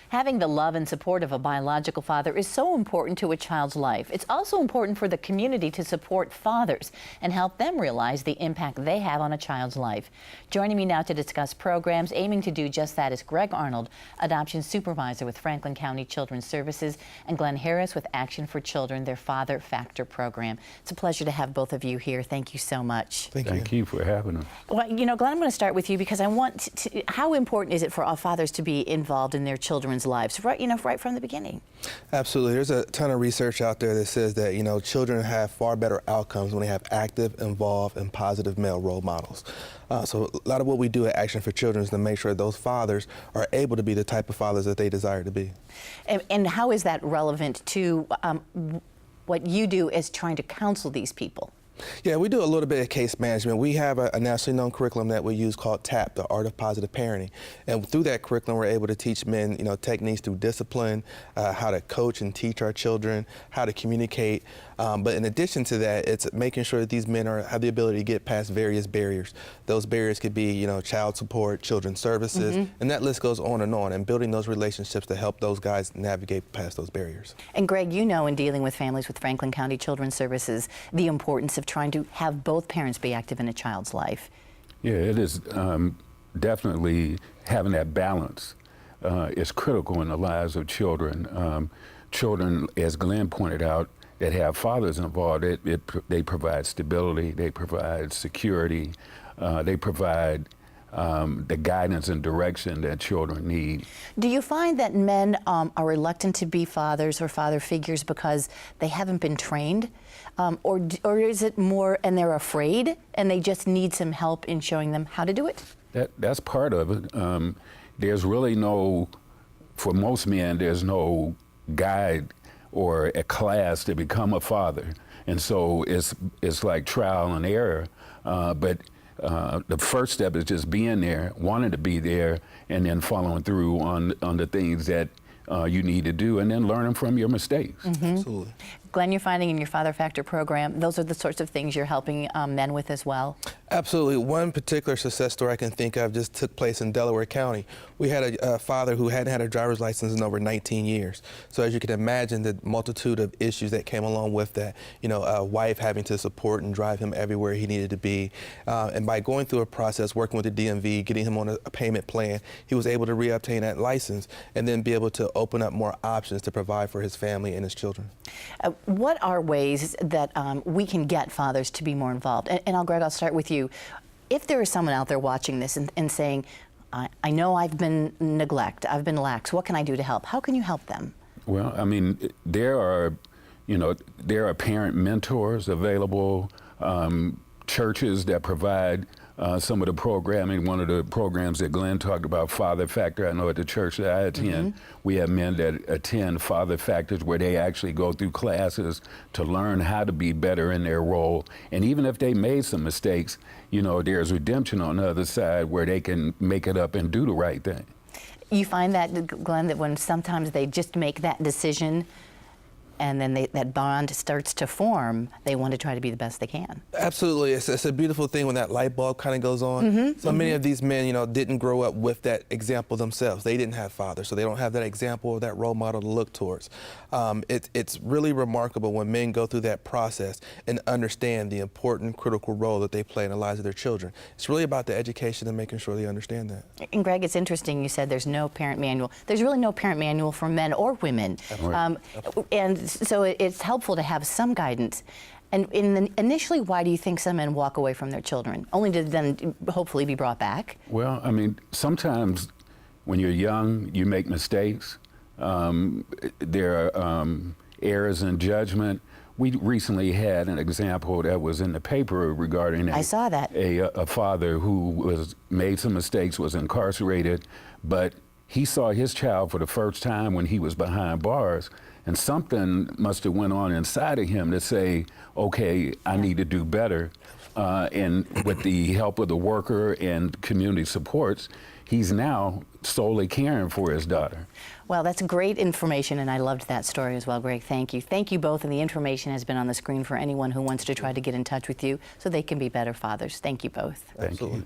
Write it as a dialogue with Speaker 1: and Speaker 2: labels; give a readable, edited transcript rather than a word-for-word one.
Speaker 1: Having the love and support of a biological father is so important to a child's life. It's also important for the community to support fathers and help them realize the impact they have on a child's life. Joining me now to discuss programs aiming to do just that is Greg Arnold, Adoption Supervisor with Franklin County Children's Services, and Glenn Harris with Action for Children, their Father Factor program. It's a pleasure to have both of you here. Thank you so much.
Speaker 2: Thank you for having us.
Speaker 1: Well, you know, Glenn, I'm going to start with you because I want to, how important is it for all fathers to be involved in their children's lives, right from the beginning?
Speaker 3: Absolutely. There's a ton of research out there that says that, children have far better outcomes when they have active, involved, and positive male role models. So a lot of what we do at Action for Children is to make sure those fathers are able to be the type of fathers that they desire to be.
Speaker 1: And how is that relevant to what you do as trying to counsel these people?
Speaker 3: Yeah, we do a little bit of case management. We have a nationally known curriculum that we use called TAP, the Art of Positive Parenting. And through that curriculum, we're able to teach men, techniques through discipline, how to coach and teach our children, how to communicate. But in addition to that, it's making sure that these men have the ability to get past various barriers. Those barriers could be, child support, children's services, and that list goes on, and building those relationships to help those guys navigate past those barriers.
Speaker 1: And Greg, you know, in dealing with families with Franklin County Children's Services, the importance of trying to have both parents be active in a child's life.
Speaker 2: Yeah, it is definitely having that balance is critical in the lives of children. Children, as Glenn pointed out, that have fathers involved, they provide stability, they provide security, they provide the guidance and direction that children need.
Speaker 1: Do you find that men are reluctant to be fathers or father figures because they haven't been trained? Or is it more, and they're afraid, and they just need some help in showing them how to do it?
Speaker 2: That's part of it. There's really for most men, there's no guide or a class to become a father. And so it's like trial and error. But the first step is just being there, wanting to be there, and then following through on the things that you need to do, and then learning from your mistakes.
Speaker 3: Absolutely.
Speaker 1: Glenn, you're finding in your Father Factor program, those are the sorts of things you're helping men with as well?
Speaker 3: Absolutely. One particular success story I can think of just took place in Delaware County. We had a father who hadn't had a driver's license in over 19 years. So as you can imagine, the multitude of issues that came along with that, a wife having to support and drive him everywhere he needed to be. And by going through a process, working with the DMV, getting him on a payment plan, he was able to reobtain that license and then be able to open up more options to provide for his family and his children.
Speaker 1: What are ways that we can get fathers to be more involved? And Greg, I'll start with you. If there is someone out there watching this and saying, I know I've been I've been lax, what can I do to help? How can you help them? Well,
Speaker 2: I mean, there are parent mentors available, churches that provide some of the programming. One of the programs that Glenn talked about, Father Factor, I know at the church that I attend, we have men that attend Father Factors where they actually go through classes to learn how to be better in their role. And even if they made some mistakes, there's redemption on the other side where they can make it up and do the right thing.
Speaker 1: You find that, Glenn, that when sometimes they just make that decision and then that bond starts to form, they want to try to be the best they can.
Speaker 3: Absolutely. It's a beautiful thing when that light bulb kind of goes on. So many of these men, didn't grow up with that example themselves. They didn't have fathers, so they don't have that example or that role model to look towards. It's really remarkable when men go through that process and understand the important, critical role that they play in the lives of their children. It's really about the education and making sure they understand that.
Speaker 1: And Greg, it's interesting, you said there's no parent manual. There's really no parent manual for men or women. And so it's helpful to have some guidance. And initially, why do you think some men walk away from their children, only to then hopefully be brought back?
Speaker 2: Well, I mean, sometimes when you're young, you make mistakes. There are errors in judgment. We recently had an example that was in the paper regarding
Speaker 1: I saw that.
Speaker 2: A father who made some mistakes, was incarcerated, but he saw his child for the first time when he was behind bars. And something must have went on inside of him to say, okay, I need to do better. And with the help of the worker and community supports, he's now solely caring for his daughter.
Speaker 1: Well, that's great information, and I loved that story as well, Greg. Thank you. Thank you both, and the information has been on the screen for anyone who wants to try to get in touch with you so they can be better fathers. Thank you both.
Speaker 2: Thank you.